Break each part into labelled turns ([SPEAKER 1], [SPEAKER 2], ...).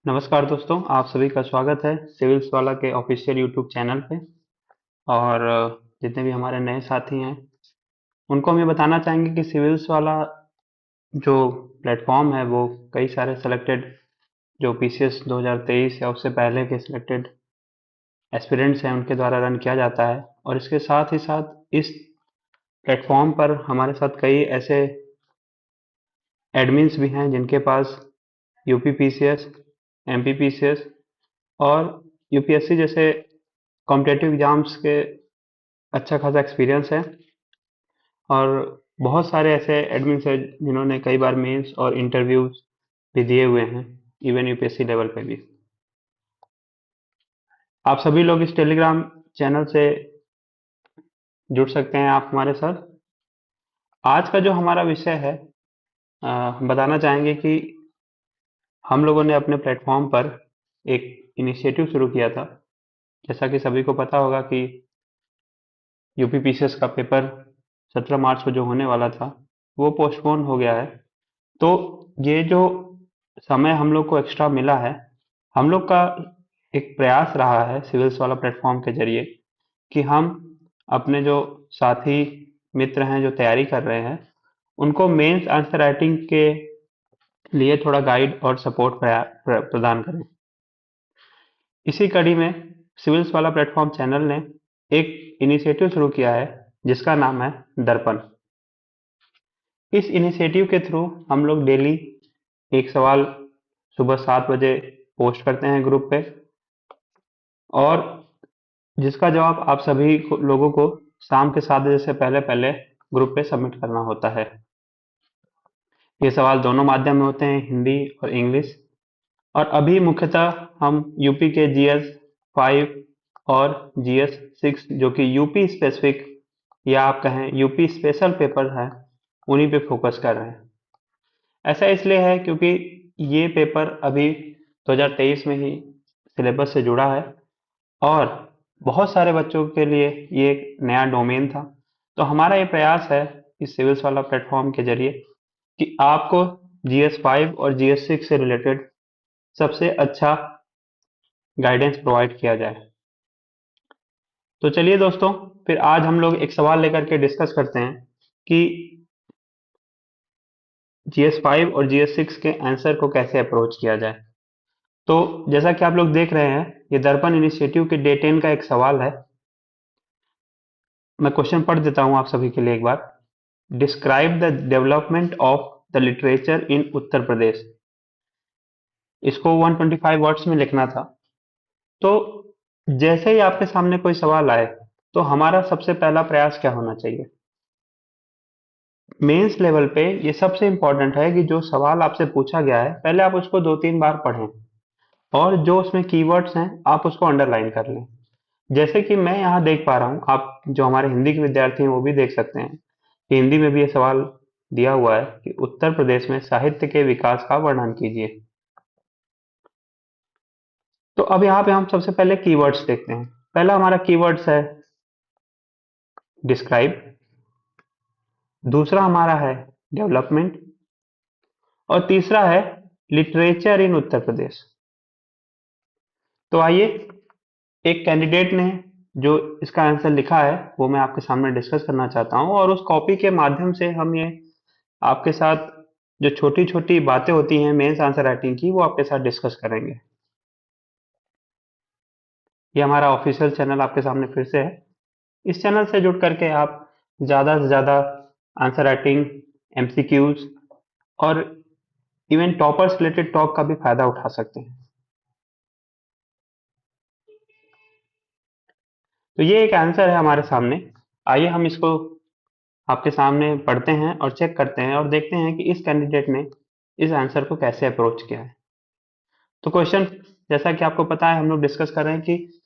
[SPEAKER 1] नमस्कार दोस्तों, आप सभी का स्वागत है सिविल्स वाला के ऑफिशियल यूट्यूब चैनल पे। और जितने भी हमारे नए साथी हैं उनको हम ये बताना चाहेंगे कि सिविल्स वाला जो प्लेटफॉर्म है वो कई सारे सिलेक्टेड जो पीसीएस 2023 या उससे पहले के सिलेक्टेड एस्पिरेंट्स हैं उनके द्वारा रन किया जाता है। और इसके साथ ही साथ इस प्लेटफॉर्म पर हमारे साथ कई ऐसे एडमिन्स भी हैं जिनके पास यूपी पीसीएस, एमपी पीसीएस और यूपीएससी जैसे कॉम्पिटेटिव एग्जाम्स के अच्छा खासा एक्सपीरियंस है। और बहुत सारे ऐसे एडमिन्स हैं जिन्होंने कई बार मेंस और इंटरव्यूज भी दिए हुए हैं, इवन यूपीएससी लेवल पे भी। आप सभी लोग इस टेलीग्राम चैनल से जुड़ सकते हैं आप हमारे साथ। आज का जो हमारा विषय है, हम बताना चाहेंगे कि हम लोगों ने अपने प्लेटफॉर्म पर एक इनिशिएटिव शुरू किया था। जैसा कि सभी को पता होगा कि यूपी पीसीएस का पेपर 17 मार्च को जो होने वाला था वो पोस्टपोन हो गया है। तो ये जो समय हम लोग को एक्स्ट्रा मिला है, हम लोग का एक प्रयास रहा है सिविल्स वाला प्लेटफॉर्म के जरिए कि हम अपने जो साथी मित्र हैं जो तैयारी कर रहे हैं उनको मेंस आंसर राइटिंग के लिए थोड़ा गाइड और सपोर्ट प्रदान करें। इसी कड़ी में सिविल्स वाला प्लेटफॉर्म चैनल ने एक इनिशिएटिव शुरू किया है जिसका नाम है दर्पण। इस इनिशिएटिव के थ्रू हम लोग डेली एक सवाल सुबह 7 बजे पोस्ट करते हैं ग्रुप पे, और जिसका जवाब आप सभी लोगों को शाम के 7 बजे से पहले पहले ग्रुप पे सबमिट करना होता है। ये सवाल दोनों माध्यम में होते हैं, हिंदी और इंग्लिश। और अभी मुख्यतः हम यूपी के जीएस 5 और जीएस 6 जो कि यूपी स्पेसिफिक या आप कहें यूपी स्पेशल पेपर है, उन्हीं पे फोकस कर रहे हैं। ऐसा इसलिए है क्योंकि ये पेपर अभी 2023 में ही सिलेबस से जुड़ा है और बहुत सारे बच्चों के लिए ये एक नया डोमेन था। तो हमारा ये प्रयास है इस सिविल्स वाला प्लेटफॉर्म के जरिए कि आपको जीएस 5 और जीएस 6 से रिलेटेड सबसे अच्छा गाइडेंस प्रोवाइड किया जाए। तो चलिए दोस्तों, फिर आज हम लोग एक सवाल लेकर के डिस्कस करते हैं कि जीएस 5 और जीएस 6 के आंसर को कैसे अप्रोच किया जाए। तो जैसा कि आप लोग देख रहे हैं, ये दर्पण इनिशिएटिव के डे 10 का एक सवाल है। मैं क्वेश्चन पढ़ देता हूं आप सभी के लिए एक बार। Describe the development of the literature in Uttar Pradesh. इसको 125 वर्ड्स में लिखना था। तो जैसे ही आपके सामने कोई सवाल आए तो हमारा सबसे पहला प्रयास क्या होना चाहिए। मेंस लेवल पे ये सबसे इंपॉर्टेंट है कि जो सवाल आपसे पूछा गया है पहले आप उसको 2-3 बार पढ़ें और जो उसमें कीवर्ड्स हैं आप उसको अंडरलाइन कर लें। जैसे कि मैं यहाँ देख पा रहा हूँ, आप जो हमारे हिंदी के विद्यार्थी हैं वो भी देख सकते हैं कि हिंदी में भी ये सवाल दिया हुआ है कि उत्तर प्रदेश में साहित्य के विकास का वर्णन कीजिए। तो अब यहाँ पे हम सबसे पहले कीवर्ड्स देखते हैं। पहला हमारा कीवर्ड्स है डिस्क्राइब, दूसरा हमारा है डेवलपमेंट और तीसरा है लिटरेचर इन उत्तर प्रदेश। तो आइए, एक कैंडिडेट ने जो इसका आंसर लिखा है वो मैं आपके सामने डिस्कस करना चाहता हूँ, और उस कॉपी के माध्यम से हम ये आपके साथ जो छोटी छोटी बातें होती हैं मेंस आंसर राइटिंग की वो आपके साथ डिस्कस करेंगे। ये हमारा ऑफिशियल चैनल आपके सामने फिर से है। इस चैनल से जुड़ करके आप ज़्यादा से ज़्यादा आंसर राइटिंग, एमसीक्यूज और इवन टॉपर्स रिलेटेड टॉक का भी फायदा उठा सकते हैं। तो ये एक आंसर है हमारे सामने। आइए हम इसको आपके सामने पढ़ते हैं और चेक करते हैं और देखते हैं कि इस कैंडिडेट ने इस आंसर को कैसे अप्रोच किया है। तो क्वेश्चन, जैसा कि आपको पता है, हम लोग डिस्कस कर रहे हैं कि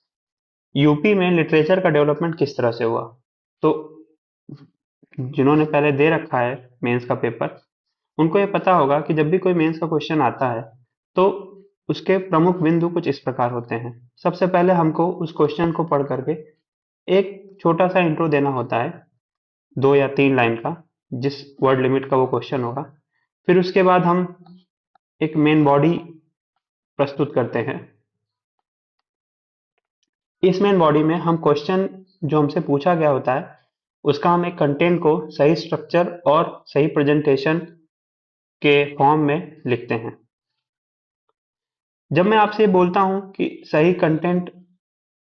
[SPEAKER 1] यूपी में लिटरेचर का डेवलपमेंट किस तरह से हुआ। तो जिन्होंने पहले दे रखा है मेंस का पेपर, उनको ये पता होगा कि जब भी कोई मेंस का क्वेश्चन आता है तो उसके प्रमुख बिंदु कुछ इस प्रकार होते हैं। सबसे पहले हमको उस क्वेश्चन को पढ़ करके एक छोटा सा इंट्रो देना होता है, 2 या 3 लाइन का, जिस वर्ड लिमिट का वो क्वेश्चन होगा। फिर उसके बाद हम एक मेन बॉडी प्रस्तुत करते हैं। इस मेन बॉडी में हम क्वेश्चन जो हमसे पूछा गया होता है उसका हम एक कंटेंट को सही स्ट्रक्चर और सही प्रेजेंटेशन के फॉर्म में लिखते हैं। जब मैं आपसे बोलता हूं कि सही कंटेंट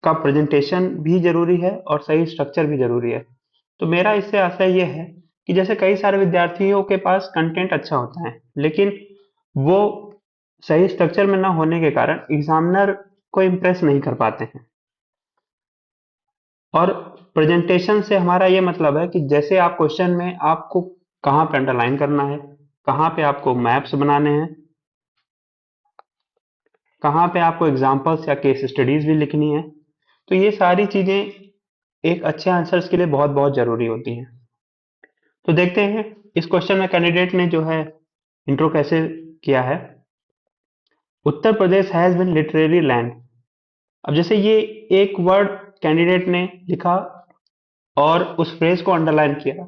[SPEAKER 1] का प्रेजेंटेशन भी जरूरी है और सही स्ट्रक्चर भी जरूरी है, तो मेरा इससे आशय यह है कि जैसे कई सारे विद्यार्थियों के पास कंटेंट अच्छा होता है लेकिन वो सही स्ट्रक्चर में ना होने के कारण एग्जामिनर को इम्प्रेस नहीं कर पाते हैं। और प्रेजेंटेशन से हमारा ये मतलब है कि जैसे आप क्वेश्चन में आपको कहाँ पे अंडरलाइन करना है, कहाँ पे आपको मैप्स बनाने हैं, कहाँ पे आपको एग्जाम्पल्स या केस स्टडीज भी लिखनी है, तो ये सारी चीजें एक अच्छे आंसर्स के लिए बहुत बहुत जरूरी होती हैं। तो देखते हैं इस क्वेश्चन में कैंडिडेट ने जो है इंट्रो कैसे किया है। Uttar Pradesh has been literary land. अब जैसे ये एक वर्ड कैंडिडेट ने लिखा और उस फ्रेज को अंडरलाइन किया,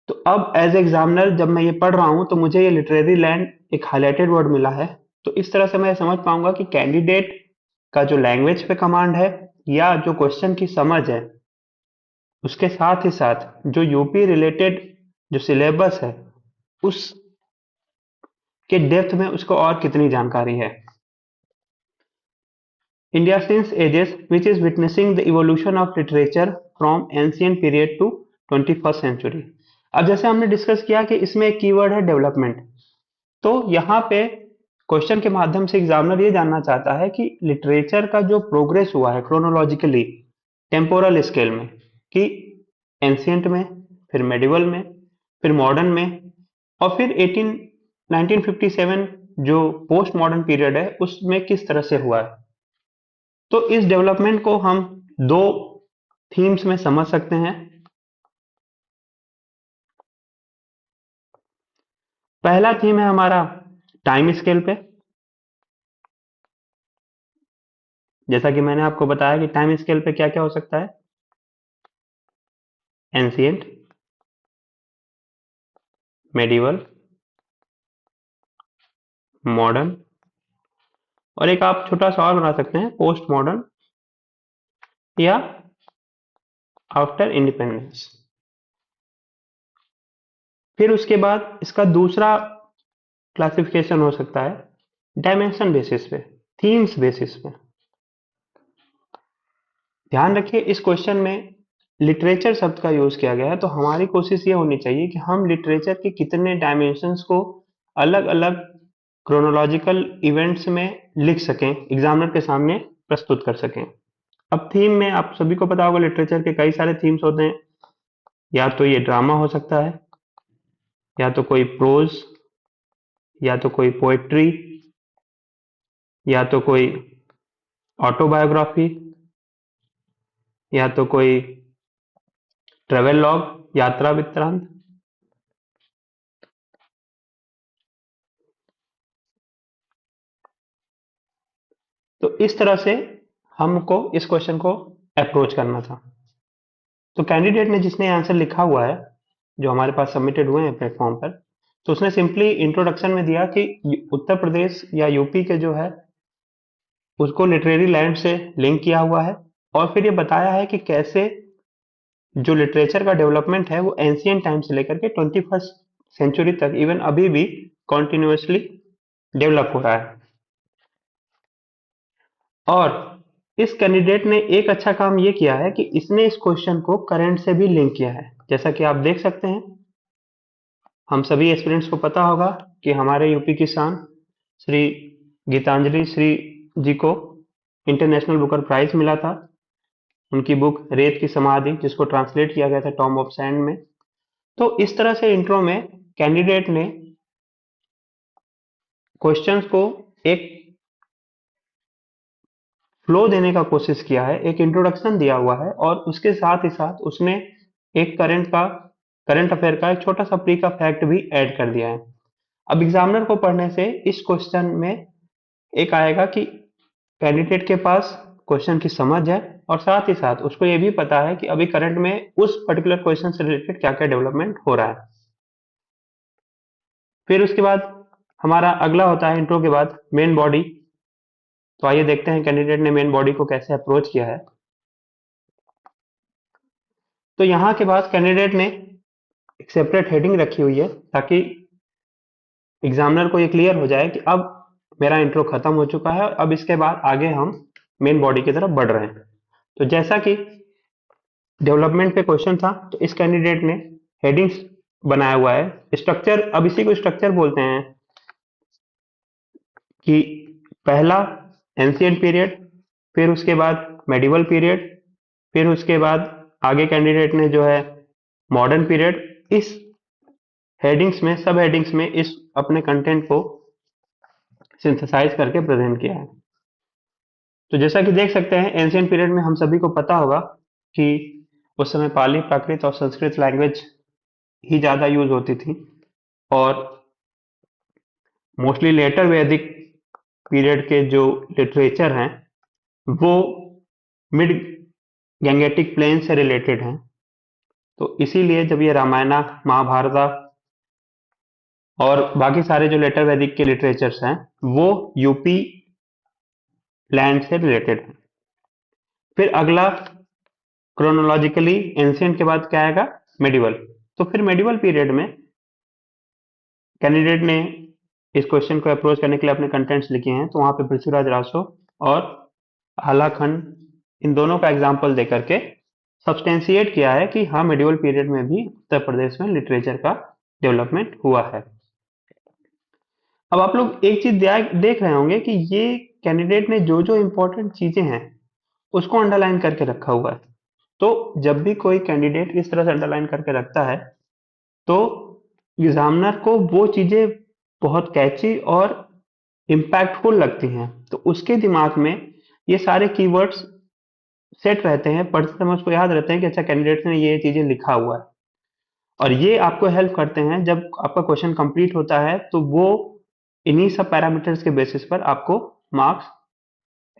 [SPEAKER 1] तो अब एज एग्जामिनर जब मैं ये पढ़ रहा हूं तो मुझे ये लिटरेरी लैंड एक हाईलाइटेड वर्ड मिला है, तो इस तरह से मैं समझ पाऊंगा कि कैंडिडेट का जो लैंग्वेज पे कमांड है या जो क्वेश्चन की समझ है, उसके साथ ही साथ जो यूपी रिलेटेड जो सिलेबस है उस के डेप्थ में उसको और कितनी जानकारी है। India since ages which is witnessing the evolution of literature from ancient period to 21st century। अब जैसे हमने डिस्कस किया कि इसमें एक कीवर्ड है डेवलपमेंट, तो यहाँ पे क्वेश्चन के माध्यम से एग्जामिनर ये जानना चाहता है कि लिटरेचर का जो प्रोग्रेस हुआ है क्रोनोलॉजिकली टेम्पोरल स्केल में, कि एंशियंट में, फिर मेडिवल में, फिर मॉडर्न में, और फिर 1957 जो पोस्ट मॉडर्न पीरियड है उसमें किस तरह से हुआ है। तो इस डेवलपमेंट को हम दो थीम्स में समझ सकते हैं। पहला थीम है हमारा टाइम स्केल पे, जैसा कि मैंने आपको बताया कि टाइम स्केल पे क्या क्या हो सकता है, एंशियंट, मेडिवल, मॉडर्न, और एक आप छोटा सा और बना सकते हैं पोस्ट मॉडर्न या आफ्टर इंडिपेंडेंस। फिर उसके बाद इसका दूसरा क्लासिफिकेशन हो सकता है डायमेंशन बेसिस पे, थीम्स बेसिस पे। ध्यान रखिए इस क्वेश्चन में लिटरेचर शब्द का यूज किया गया है, तो हमारी कोशिश ये होनी चाहिए कि हम लिटरेचर के कितने डायमेंशंस को अलग अलग क्रोनोलॉजिकल इवेंट्स में लिख सकें, एग्जामिनर के सामने प्रस्तुत कर सकें। अब थीम में आप सभी को पता होगा लिटरेचर के कई सारे थीम्स होते हैं, या तो ये ड्रामा हो सकता है, या तो कोई प्रोज, या तो कोई पोएट्री, या तो कोई ऑटोबायोग्राफी, या तो कोई ट्रेवल लॉग यात्रा वृत्तांत। तो इस तरह से हमको इस क्वेश्चन को अप्रोच करना था। तो कैंडिडेट ने जिसने आंसर लिखा हुआ है जो हमारे पास सबमिटेड हुए हैं प्लेटफॉर्म पर, तो उसने सिंपली इंट्रोडक्शन में दिया कि उत्तर प्रदेश या यूपी के जो है उसको लिटरेरी लैंड से लिंक किया हुआ है, और फिर ये बताया है कि कैसे जो लिटरेचर का डेवलपमेंट है वो एंशियंट टाइम से लेकर के 21st सेंचुरी तक इवन अभी भी कॉन्टिन्यूसली डेवलप हो रहा है। और इस कैंडिडेट ने एक अच्छा काम ये किया है कि इसने इस क्वेश्चन को करंट से भी लिंक किया है। जैसा कि आप देख सकते हैं, हम सभी एस्पिरेंट्स को पता होगा कि हमारे यूपी की शान श्री गीतांजलि श्री जी को इंटरनेशनल बुकर प्राइज मिला था, उनकी बुक रेत की समाधि, जिसको ट्रांसलेट किया गया था टॉम ऑफ सैंड में। तो इस तरह से इंट्रो में कैंडिडेट ने क्वेश्चंस को एक फ्लो देने का कोशिश किया है, एक इंट्रोडक्शन दिया हुआ है, और उसके साथ ही साथ उसने एक करंट अफेयर का एक छोटा सा प्री का फैक्ट भी ऐड कर दिया है। अब एग्जामिनर को पढ़ने से इस क्वेश्चन में एक आएगा कि कैंडिडेट के पास क्वेश्चन की समझ है, और साथ ही साथ उसको ये भी पता है कि अभी करंट में उस पर्टिकुलर क्वेश्चन से रिलेटेड क्या क्या डेवलपमेंट हो रहा है। फिर उसके बाद हमारा अगला होता है इंट्रो के बाद मेन बॉडी, तो आइए देखते हैं कैंडिडेट ने मेन बॉडी को कैसे अप्रोच किया है। तो यहाँ के बाद कैंडिडेट ने एक सेपरेट हेडिंग रखी हुई है ताकि एग्जामिनर को ये क्लियर हो जाए कि अब मेरा इंट्रो खत्म हो चुका है और अब इसके बाद आगे हम मेन बॉडी की तरफ बढ़ रहे हैं। तो जैसा कि डेवलपमेंट पे क्वेश्चन था, तो इस कैंडिडेट ने हेडिंग्स बनाया हुआ है। स्ट्रक्चर, अब इसी को स्ट्रक्चर बोलते हैं कि पहला एंशिएंट पीरियड, फिर उसके बाद मेडिवल पीरियड, फिर उसके बाद आगे कैंडिडेट ने जो है मॉडर्न पीरियड। इस हेडिंग्स में, सब हेडिंग्स में इस अपने कंटेंट को सिंथेसाइज करके प्रेजेंट किया है। तो जैसा कि देख सकते हैं, एंशिएंट पीरियड में हम सभी को पता होगा कि उस समय पाली, प्राकृत और संस्कृत लैंग्वेज ही ज़्यादा यूज होती थी और मोस्टली लेटर वैदिक पीरियड के जो लिटरेचर हैं वो मिड गैंगेटिक प्लेन से रिलेटेड हैं। तो इसीलिए जब ये रामायणा, महाभारता और बाकी सारे जो लेटर वैदिक के लिटरेचर्स हैं वो यूपी लैंड से रिलेटेड हैं। फिर अगला क्रोनोलॉजिकली एंशिएंट के बाद क्या आएगा? मेडिवल। तो फिर मेडिवल पीरियड में कैंडिडेट ने इस क्वेश्चन को अप्रोच करने के लिए अपने कंटेंट्स लिखे हैं। तो वहां पे पृथ्वीराज रासो और आलाखंड, इन दोनों का एग्जाम्पल देकर के सब्सटेंशिएट किया है कि हाँ, मेडिवल पीरियड में भी उत्तर प्रदेश में लिटरेचर का डेवलपमेंट हुआ है। अब आप लोग एक चीज देख रहे होंगे कि ये कैंडिडेट ने जो जो इंपॉर्टेंट चीजें हैं उसको अंडरलाइन करके रखा हुआ है। तो जब भी कोई कैंडिडेट इस तरह से अंडरलाइन करके रखता है तो एग्जामिनर को वो चीजें बहुत कैची और इम्पैक्टफुल लगती हैं। तो उसके दिमाग में ये सारे कीवर्ड्स सेट रहते हैं, पढ़ते समय उसको याद रहते हैं कि अच्छा, कैंडिडेट ने ये चीजें लिखा हुआ है। और ये आपको हेल्प करते हैं जब आपका क्वेश्चन कंप्लीट होता है, तो वो इन्हीं सब पैरामीटर्स के बेसिस पर आपको मार्क्स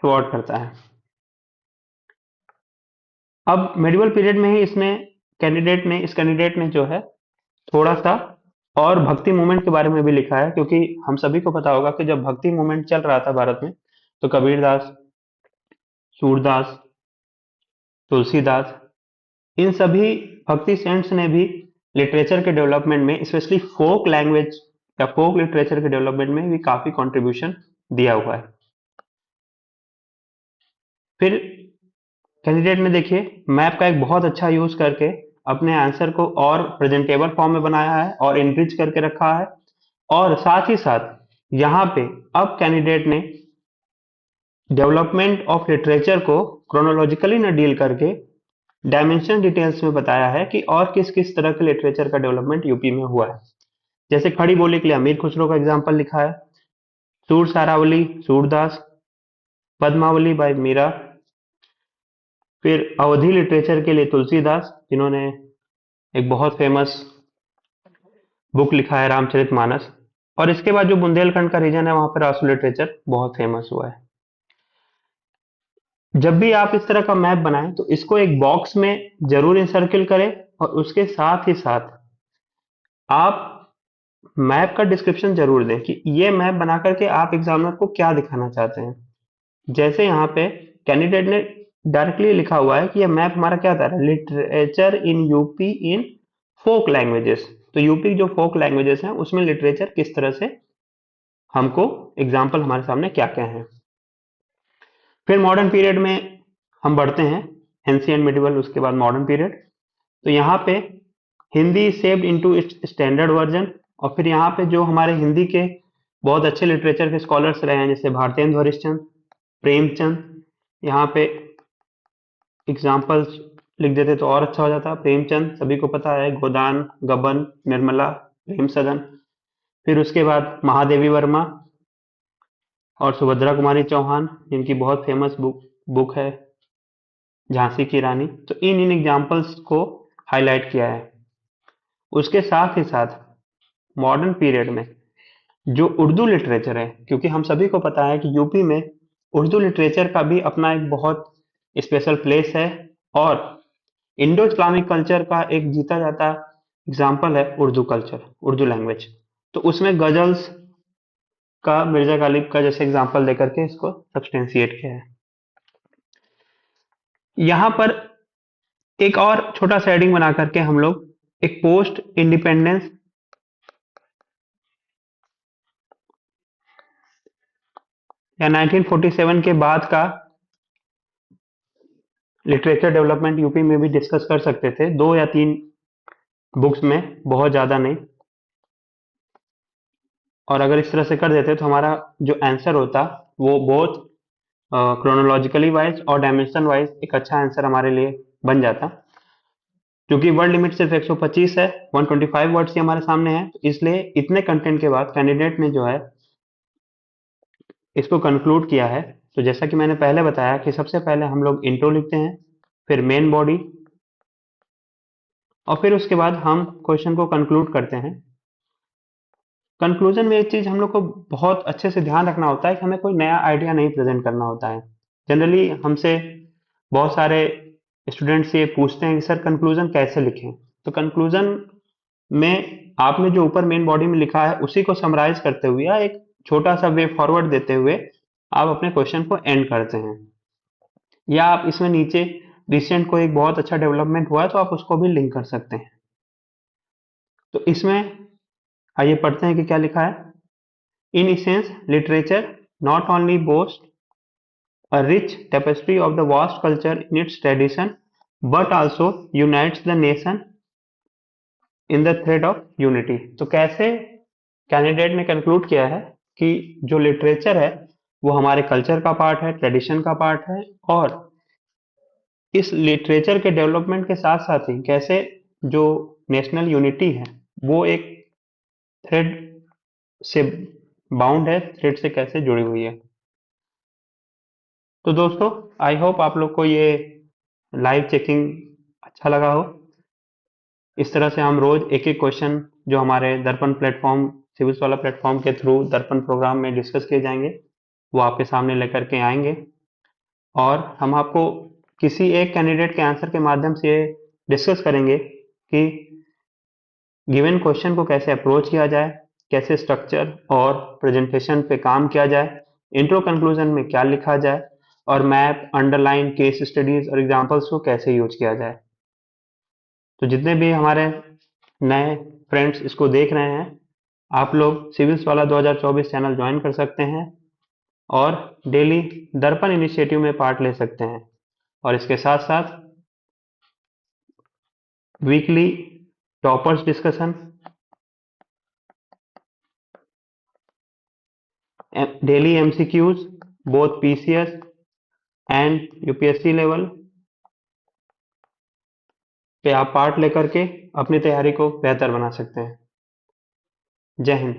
[SPEAKER 1] अवॉर्ड करता है। अब मेडिवल पीरियड में ही इस कैंडिडेट ने जो है थोड़ा सा और भक्ति मूवमेंट के बारे में भी लिखा है, क्योंकि हम सभी को पता होगा कि जब भक्ति मूवमेंट चल रहा था भारत में, तो कबीरदास, सूरदास, तुलसीदास, इन सभी भक्ति सेंट्स ने भी लिटरेचर के डेवलपमेंट में, स्पेशली फोक लैंग्वेज या फोक लिटरेचर के डेवलपमेंट में भी काफी कंट्रीब्यूशन दिया हुआ है। फिर कैंडिडेट ने देखिए मैप का एक बहुत अच्छा यूज करके अपने आंसर को और प्रेजेंटेबल फॉर्म में बनाया है और इनरिच करके रखा है। और साथ ही साथ यहाँ पे अब कैंडिडेट ने डेवलपमेंट ऑफ लिटरेचर को क्रोनोलॉजिकली न डील करके डायमेंशन डिटेल्स में बताया है कि और किस किस तरह के लिटरेचर का डेवलपमेंट यूपी में हुआ है। जैसे खड़ी बोली के लिए अमीर खुसरो का एग्जाम्पल लिखा है, सूर सारावली सूरदास, पद्मावली बाय मीरा, फिर अवधी लिटरेचर के लिए तुलसीदास, जिन्होंने एक बहुत फेमस बुक लिखा है रामचरितमानस। और इसके बाद जो बुंदेलखंड का रीजन है वहां पर रासो लिटरेचर बहुत फेमस हुआ है। जब भी आप इस तरह का मैप बनाएं तो इसको एक बॉक्स में जरूर इंसर्किल करें और उसके साथ ही साथ आप मैप का डिस्क्रिप्शन जरूर दें कि ये मैप बना करके आप एग्जामिनर को क्या दिखाना चाहते हैं। जैसे यहाँ पे कैंडिडेट ने डायरेक्टली लिखा हुआ है कि ये मैप हमारा क्या था, literature in UP in folk languages. तो यूपी की जो फोक लैंग्वेजेस हैं उसमें लिटरेचर किस तरह से, हमको एग्जाम्पल हमारे सामने क्या क्या है। फिर मॉडर्न पीरियड में हम बढ़ते हैं, एंशिएंट मिडिवल, उसके बाद मॉडर्न पीरियड। तो यहाँ पे Hindi saved into its standard version. और फिर यहाँ पे जो हमारे हिंदी के बहुत अच्छे लिटरेचर के स्कॉलर्स रहे हैं, जैसे भारतेंदु हरिश्चंद्र, प्रेमचंद, यहाँ पे एग्जाम्पल्स लिख देते तो और अच्छा हो जाता। प्रेमचंद सभी को पता है, गोदान, गबन, निर्मला, प्रेम सदन। फिर उसके बाद महादेवी वर्मा और सुभद्रा कुमारी चौहान, जिनकी बहुत फेमस बुक है झांसी की रानी। तो इन एग्जाम्पल्स को हाईलाइट किया है। उसके साथ ही साथ मॉडर्न पीरियड में जो उर्दू लिटरेचर है, क्योंकि हम सभी को पता है कि यूपी में उर्दू लिटरेचर का भी अपना एक बहुत स्पेशल प्लेस है और इंडो इस्लामिक कल्चर का एक जीता जाता एग्जाम्पल है उर्दू कल्चर, उर्दू लैंग्वेज। तो उसमें गजल्स, का, मिर्जा गालिब का जैसे एग्जांपल देकर के इसको सब्सटेंशिएट किया है। यहाँ पर एक और छोटा सा हेडिंग बना करके हम लोग एक पोस्ट इंडिपेंडेंस या 1947 के बाद का लिटरेचर डेवलपमेंट यूपी में भी डिस्कस कर सकते थे, 2 या 3 बुक्स में, बहुत ज़्यादा नहीं। और अगर इस तरह से कर देते तो हमारा जो आंसर होता वो बहुत क्रोनोलॉजिकली वाइज और डायमेंशन वाइज एक अच्छा आंसर हमारे लिए बन जाता। क्योंकि वर्ड लिमिट सिर्फ 125 है, 125 वर्ड्स ही हमारे सामने है, इसलिए इतने कंटेंट के बाद कैंडिडेट ने जो है इसको कंक्लूड किया है। तो जैसा कि मैंने पहले बताया कि सबसे पहले हम लोग इंट्रो लिखते हैं, फिर मेन बॉडी, और फिर उसके बाद हम क्वेश्चन को कंक्लूड करते हैं। कंक्लूजन में एक चीज हम लोग को बहुत अच्छे से ध्यान रखना होता है कि हमें कोई नया आइडिया नहीं प्रेजेंट करना होता है। जनरली हमसे बहुत सारे स्टूडेंट्स ये पूछते हैं कि सर कंक्लूजन कैसे लिखें। तो कंक्लूजन में आपने जो ऊपर मेन बॉडी में लिखा है उसी को समराइज करते हुए या एक छोटा सा वे फॉरवर्ड देते हुए आप अपने क्वेश्चन को एंड करते हैं। या आप इसमें नीचे रिसेंट को एक बहुत अच्छा डेवलपमेंट हुआ है तो आप उसको भी लिंक कर सकते हैं। तो इसमें आइए पढ़ते हैं कि क्या लिखा है। In essence, literature not only boasts a rich tapestry of the vast culture in its tradition, but also unites the nation in the thread of unity। तो कैसे कैंडिडेट ने कंक्लूड किया है कि जो लिटरेचर है वो हमारे कल्चर का पार्ट है, ट्रेडिशन का पार्ट है, और इस लिटरेचर के डेवलपमेंट के साथ साथ ही कैसे जो नेशनल यूनिटी है वो एक थ्रेड से बाउंड है, थ्रेड से कैसे जुड़ी हुई है। तो दोस्तों, आई होप आप लोग को ये लाइव चेकिंग अच्छा लगा हो। इस तरह से हम रोज एक एक क्वेश्चन जो हमारे दर्पण प्लेटफॉर्म, सिविल्स वाला प्लेटफॉर्म के थ्रू दर्पण प्रोग्राम में डिस्कस किए जाएंगे, वो आपके सामने लेकर के आएंगे, और हम आपको किसी एक कैंडिडेट के आंसर के माध्यम से डिस्कस करेंगे कि गिवन क्वेश्चन को कैसे अप्रोच किया जाए, कैसे स्ट्रक्चर और प्रेजेंटेशन पे काम किया जाए, इंट्रो कंक्लूजन में क्या लिखा जाए, और मैप, अंडरलाइन, केस स्टडीज और एग्जांपल्स को कैसे यूज किया जाए। तो जितने भी हमारे नए फ्रेंड्स इसको देख रहे हैं, आप लोग सिविल्स वाला 2024 चैनल ज्वाइन कर सकते हैं और डेली दर्पण इनिशिएटिव में पार्ट ले सकते हैं, और इसके साथ साथ weekly toppers discussion, daily MCQs both PCS and UPSC level पे आप पार्ट लेकर के अपनी तैयारी को बेहतर बना सकते हैं। जय हिंद।